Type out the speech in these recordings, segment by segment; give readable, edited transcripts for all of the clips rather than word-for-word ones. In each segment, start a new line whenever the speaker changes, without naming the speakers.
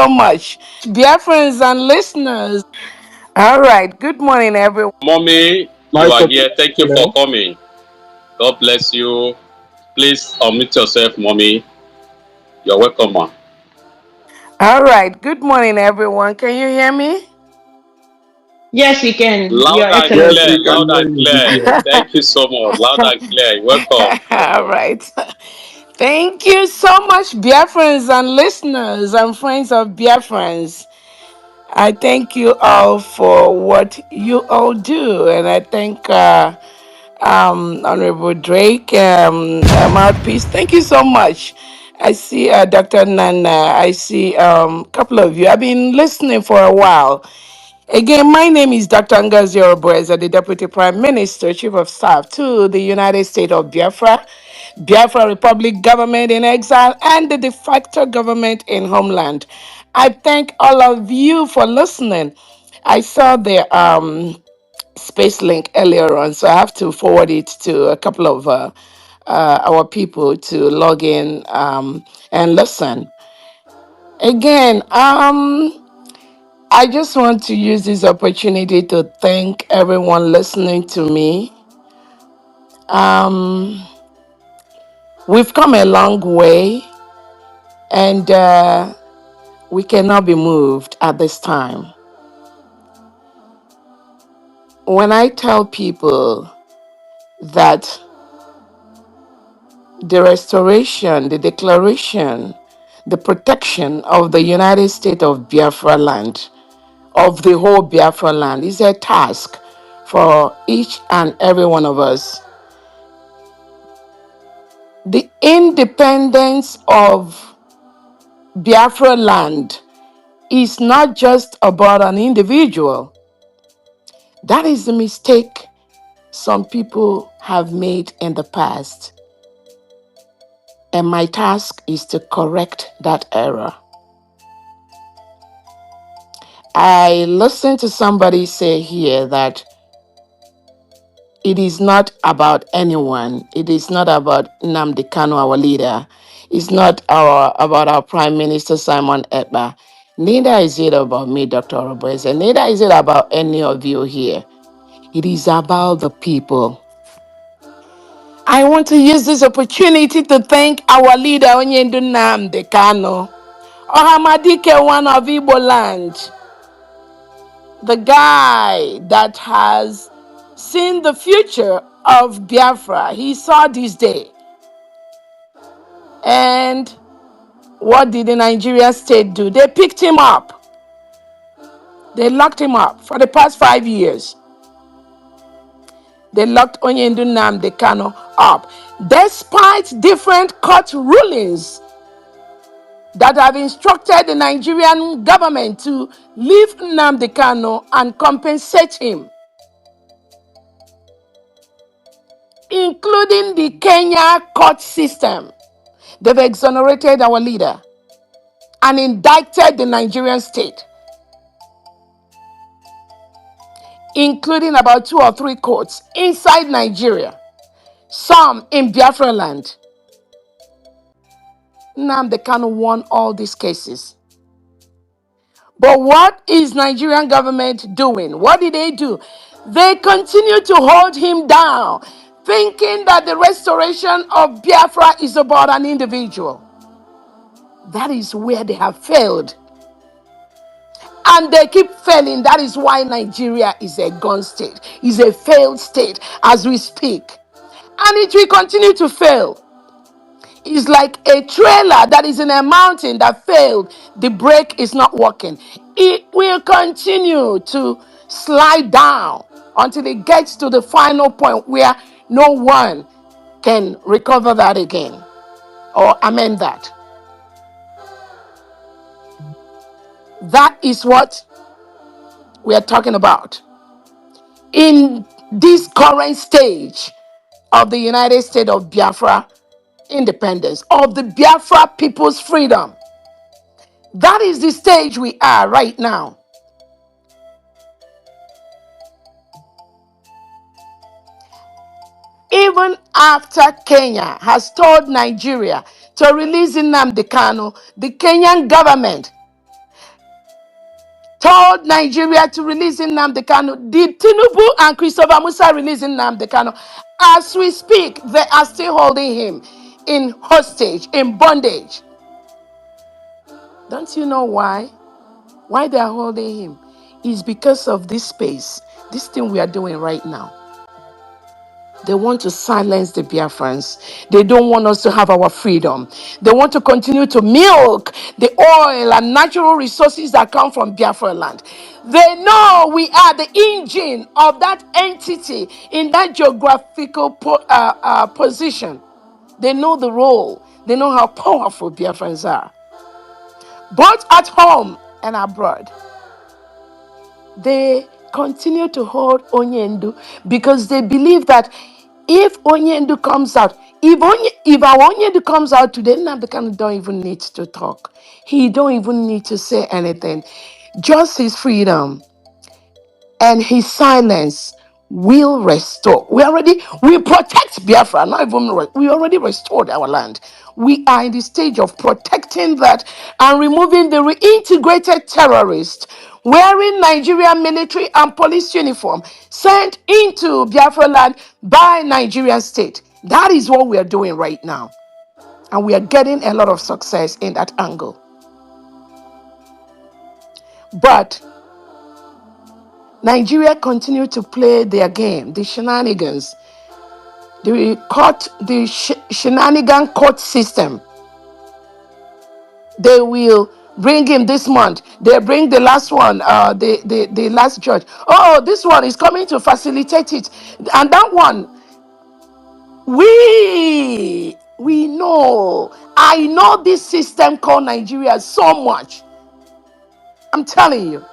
so much. Biafrans and listeners. All right. Good morning, everyone.
Mommy, you
My
are
topic.
here. Thank you for
Hello.
coming. God bless you. Please unmute yourself, Mommy. You're welcome, ma.
All right. Good morning, everyone. Can you hear me?
Yes, we can,
Loud
Your
and
Yes,
clear,
we
Excellency.
can
loud
hear
and
you,
clear.
Vivian.
Thank you so much. Loud and clear. Welcome.
All right. Thank you so much, Biafrans and listeners and friends of Biafrans. I thank you all for what you all do, and I thank Honorable Drake, Mouthpiece. Thank you so much. I see Dr. Nana. I see a couple of you. I've been listening for a while. Again, my name is Dr. Ngozi Orabueze, the Deputy Prime Minister, Chief of Staff to the United States of Biafra, Biafra Republic government in exile, and the de facto government in homeland. I thank all of you for listening. I saw the space link earlier on, so I have to forward it to a couple of our people to log in and listen. Again, I just want to use this opportunity to thank everyone listening to me. Um, we've come a long way, and we cannot be moved at this time. When I tell people that the restoration, the declaration, the protection of the United States of Biafra land, of the whole Biafra land, is a task for each and every one of us. The independence of Biafra land is not just about an individual. That is the mistake some people have made in the past. And my task is to correct that error. I listened to somebody say here that it is not about anyone. It is not about Nnamdi Kanu, our leader. It's not about our Prime Minister Simon Ekpa. Neither is it about me, Dr. Roberts, and neither is it about any of you here. It is about the people. I want to use this opportunity to thank our leader, Onyendu Nnamdi Kanu, Ohamadike, one of Igbo land, the guy that has seen the future of Biafra. He saw this day. And what did the Nigerian state do? They picked him up. They locked him up for the past 5 years. They locked Onyendu Nnamdi Kanu up. Despite different court rulings that have instructed the Nigerian government to leave Nnamdi Kanu and compensate him, including the Kenya court system. They've exonerated our leader and indicted the Nigerian state, including about 2 or 3 courts inside Nigeria, some in Biafra land. Nnamdi Kanu won all these cases. But what is Nigerian government doing? What did they do? They continue to hold him down, thinking that the restoration of Biafra is about an individual. That is where they have failed. And they keep failing. That is why Nigeria is a gone state, is a failed state as we speak. And it will continue to fail. It's like a trailer that is in a mountain that failed. The brake is not working. It will continue to slide down until it gets to the final point where no one can recover that again or amend that. That is what we are talking about. In this current stage of the United States of Biafra independence, of the Biafra people's freedom, that is the stage we are right now. Even after Kenya has told Nigeria to release Nnamdi Kanu, the Kenyan government told Nigeria to release Nnamdi Kanu. Did Tinubu and Christopher Musa release Nnamdi Kanu? As we speak, they are still holding him in hostage, in bondage. Don't you know why? Why they are holding him? Is because of this space, this thing we are doing right now. They want to silence the Biafrans. They don't want us to have our freedom. They want to continue to milk the oil and natural resources that come from Biafra land. They know we are the engine of that entity in that geographical position. They know the role. They know how powerful Biafrans are, both at home and abroad. They continue to hold Onyendu because they believe that if Onyendu comes out, if our Onyendu comes out today, Nnamdi don't even need to talk. He don't even need to say anything. Just his freedom and his silence will restore. We protect Biafra, not even we already restored our land. We are in the stage of protecting that and removing the reintegrated terrorists wearing Nigerian military and police uniform sent into Biafra land by Nigerian state. That is what we are doing right now. And we are getting a lot of success in that angle. But Nigeria continue to play their game, the shenanigans, the shenanigan court system. They will bring him this month. They bring the last one, the last judge. Oh, this one is coming to facilitate it. And that one, we know. I know this system called Nigeria so much. I'm telling you.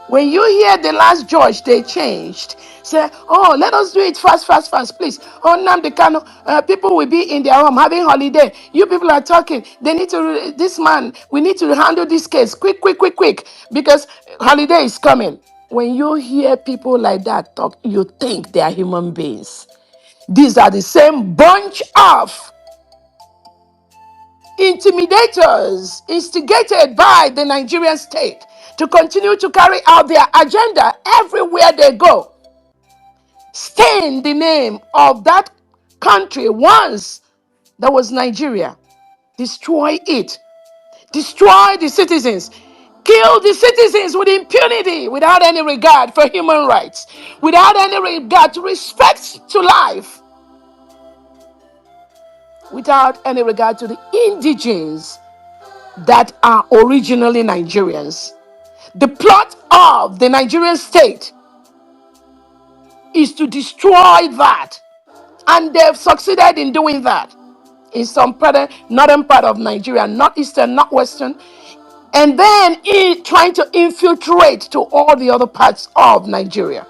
When you hear the last judge, they changed. Say, oh, let us do it fast, fast, fast, please. Oh, Nnamdi Kanu, people will be in their home having holiday. You people are talking. They need to, this man, we need to handle this case quick, quick, quick, quick, because holiday is coming. When you hear people like that talk, you think they are human beings. These are the same bunch of intimidators instigated by the Nigerian state to continue to carry out their agenda everywhere they go. Stain the name of that country once that was Nigeria. Destroy it. Destroy the citizens. Kill the citizens with impunity, without any regard for human rights, without any regard to respect to life, without any regard to the indigenes that are originally Nigerians. The plot of the Nigerian state is to destroy that. And they've succeeded in doing that in some northern part of Nigeria, northeastern, northwestern, and then trying to infiltrate to all the other parts of Nigeria.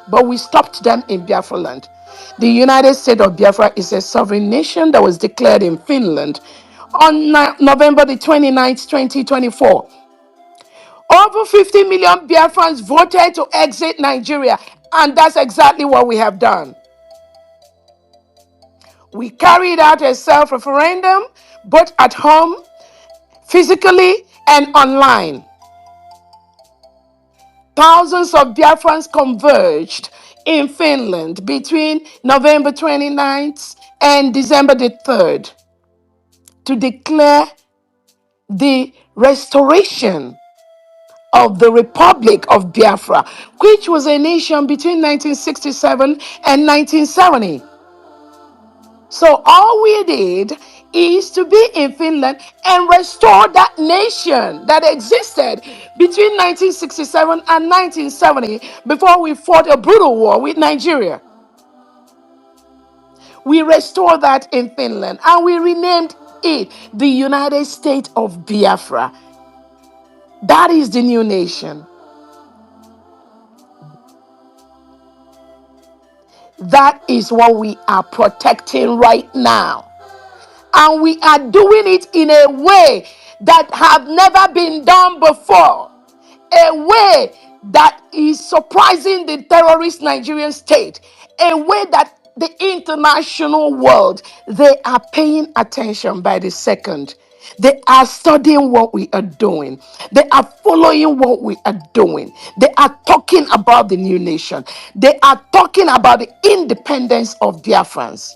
But we stopped them in Biafra land. The United States of Biafra is a sovereign nation that was declared in Finland on November the 29th, 2024. Over 50 million Biafrans voted to exit Nigeria, and that's exactly what we have done. We carried out a self-referendum, both at home, physically, and online. Thousands of Biafrans converged in Finland between November 29th and December the 3rd to declare the restoration of the Republic of Biafra, which was a nation between 1967 and 1970. So all we did is to be in Finland and restore that nation that existed between 1967 and 1970 before we fought a brutal war with Nigeria. We restored that in Finland and we renamed it the United States of Biafra. That is the new nation. That is what we are protecting right now. And we are doing it in a way that have never been done before. A way that is surprising the terrorist Nigerian state. A way that the international world, they are paying attention by the second. They are studying what we are doing. They are following what we are doing. They are talking about the new nation. They are talking about the independence of Biafrans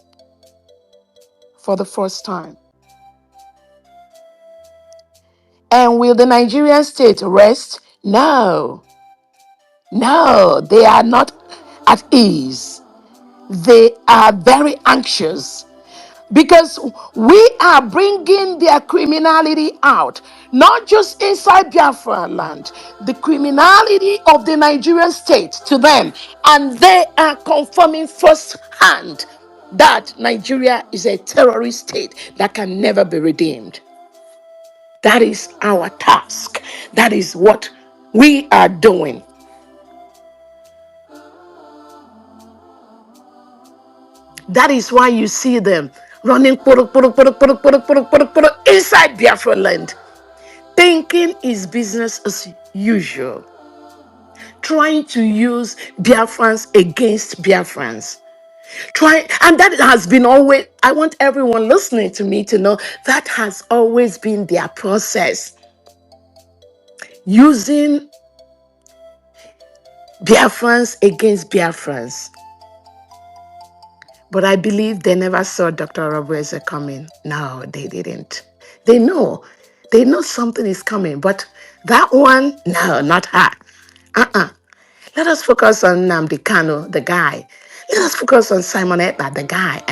for the first time. And will the Nigerian state rest? No. No, they are not at ease. They are very anxious because we are bringing their criminality out, not just inside Biafra land, the criminality of the Nigerian state to them, and they are confirming firsthand that Nigeria is a terrorist state that can never be redeemed. That is our task. That is what we are doing. That is why you see them running inside Biafra land, thinking is business as usual, trying to use Biafrans against Biafrans. And that has been always, I want everyone listening to me to know that has always been their process. Using Biafrans against Biafrans. But I believe they never saw Dr. Orabueze coming. No, they didn't. They know. They know something is coming. But that one, no, not her. Uh-uh. Let us focus on Nnamdi Kanu, the guy. Let us focus on Simon Ekpa, the guy.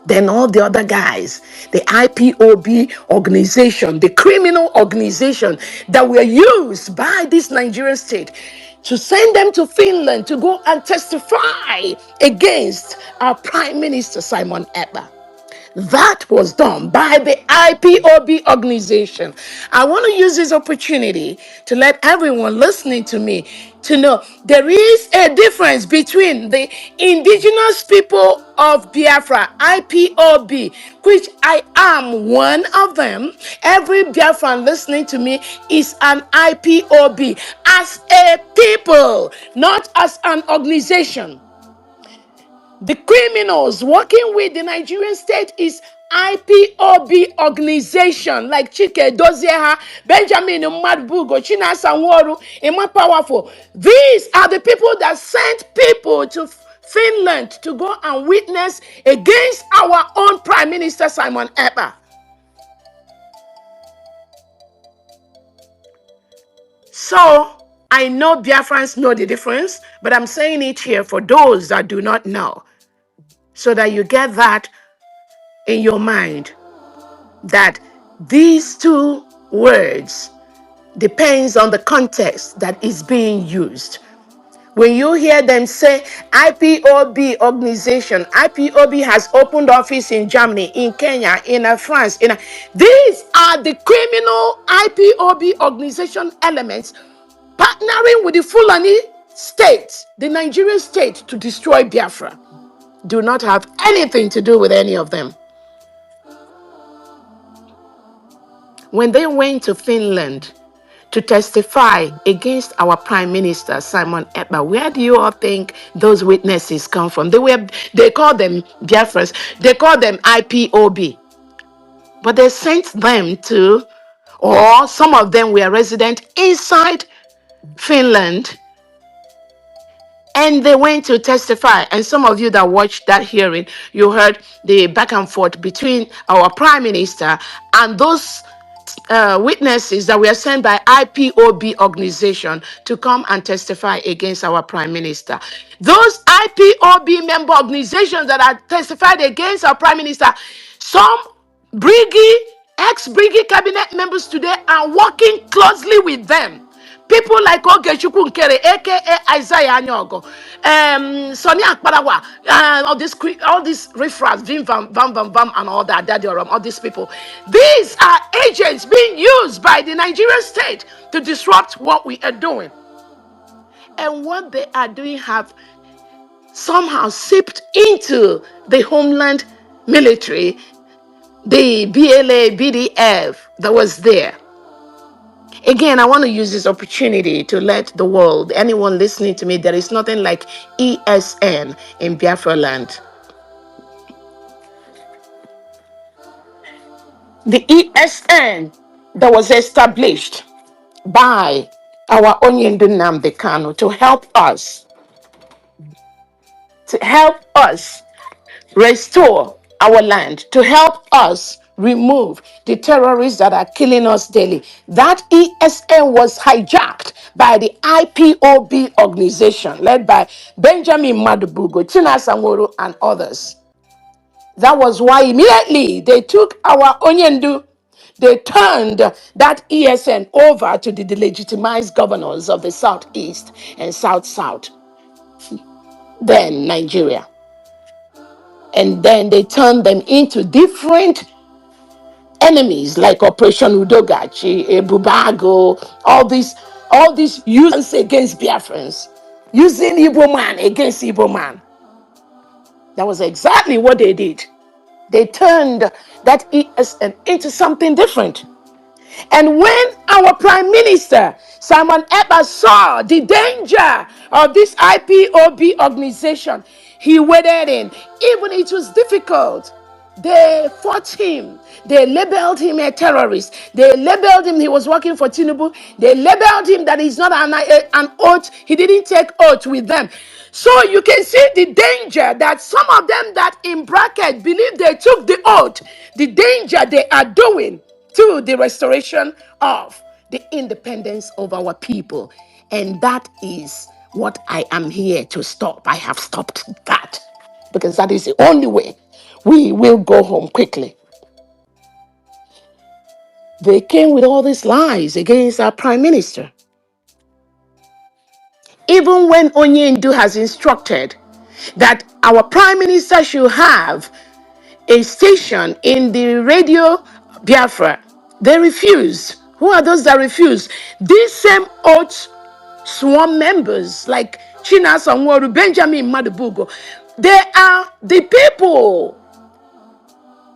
Then all the other guys, the IPOB organization, the criminal organization that were used by this Nigerian state to send them to Finland to go and testify against our Prime Minister Simon Ekpa. That was done by the IPOB organization. I want to use this opportunity to let everyone listening to me to know there is a difference between the indigenous people of Biafra, IPOB, which I am one of them. Every Biafran listening to me is an IPOB as a people, not as an organization. The criminals working with the Nigerian state is IPOB organization like Chike Dozieha, Benjamin Madbugo, China Sanworu, Emma Powerful. These are the people that sent people to Finland to go and witness against our own Prime Minister Simon Ekpa. So, I know Biafrans know the difference, but I'm saying it here for those that do not know, so that you get that in your mind, that these two words depends on the context that is being used. When you hear them say IPOB organization, IPOB has opened office in Germany, in Kenya, in France, these are the criminal IPOB organization elements partnering with the Fulani state, the Nigerian state, to destroy Biafra. Do not have anything to do with any of them. When they went to Finland to testify against our Prime Minister, Simon Ekpa, where do you all think those witnesses come from? They call them Biafrans, they call them IPOB. But they sent them to, or some of them were resident inside Finland, and they went to testify. And some of you that watched that hearing, you heard the back and forth between our Prime Minister and those witnesses that were sent by IPOB organization to come and testify against our Prime Minister. Those IPOB member organizations that are testified against our Prime Minister, some ex-Briggy cabinet members today are working closely with them. People like Ogechukwu Nkere, aka Isaiah Anyogo, Sonny Akparawa, all these riffraffs, Vim Vam Vam Vam Vam, and all that, Daddy Oram, all these people. These are agents being used by the Nigerian state to disrupt what we are doing. And what they are doing have somehow seeped into the homeland military, the BLA, BDF that was there. Again, I want to use this opportunity to let the world, anyone listening to me, there is nothing like ESN in Biafra land. The ESN that was established by our Onyendu Nnamdi Kanu to help us restore our land, to help us remove the terrorists that are killing us daily. That ESN was hijacked by the IPOB organization led by Benjamin Madubugo, Tina Samoro, and others. That was why immediately they took our Onyendu, they turned that ESN over to the delegitimized governors of the Southeast and South, then Nigeria. And then they turned them into different enemies like Operation Udogachi, Bubago, all these use against Biafrans, using Igbo man against Igbo man. That was exactly what they did. They turned that ESN into something different. And when our Prime Minister, Simon Ekpa, saw the danger of this IPOB organization, he waded in. Even it was difficult. They fought him. They labeled him a terrorist. They labeled him, he was working for Tinubu. They labeled him that he's not an oath. He didn't take oath with them. So you can see the danger that some of them that in bracket believe they took the oath, the danger they are doing to the restoration of the independence of our people. And that is what I am here to stop. I have stopped that because that is the only way we will go home quickly. They came with all these lies against our prime minister. Even when Onyendu has instructed that our prime minister should have a station in the radio Biafra, they refused. Who are those that refuse? These same oath sworn members like Chinasa Nworu, Benjamin Madubugo, they are the people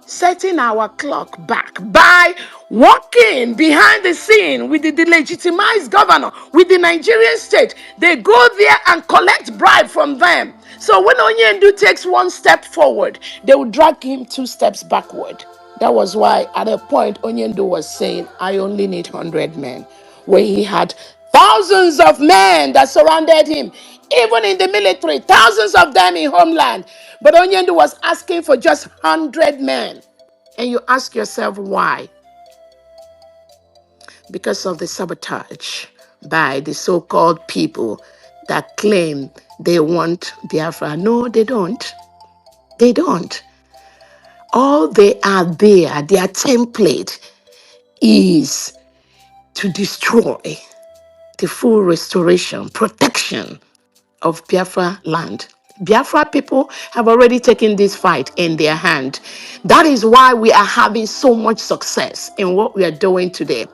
setting our clock back by working behind the scene with the delegitimized governor, with the Nigerian state. They go there and collect bribe from them. So when Onyendu takes one step forward, they will drag him two steps backward. That was why at a point Onyendu was saying, I only need 100 men, where he had thousands of men that surrounded him, even in the military, thousands of them in homeland. But Onyendu was asking for just 100 men. And you ask yourself why? Because of the sabotage by the so-called people that claim they want Biafra. No, they don't. They don't. All they are there, their template is to destroy the full restoration, protection of Biafra land. Biafra people have already taken this fight in their hand. That is why we are having so much success in what we are doing today.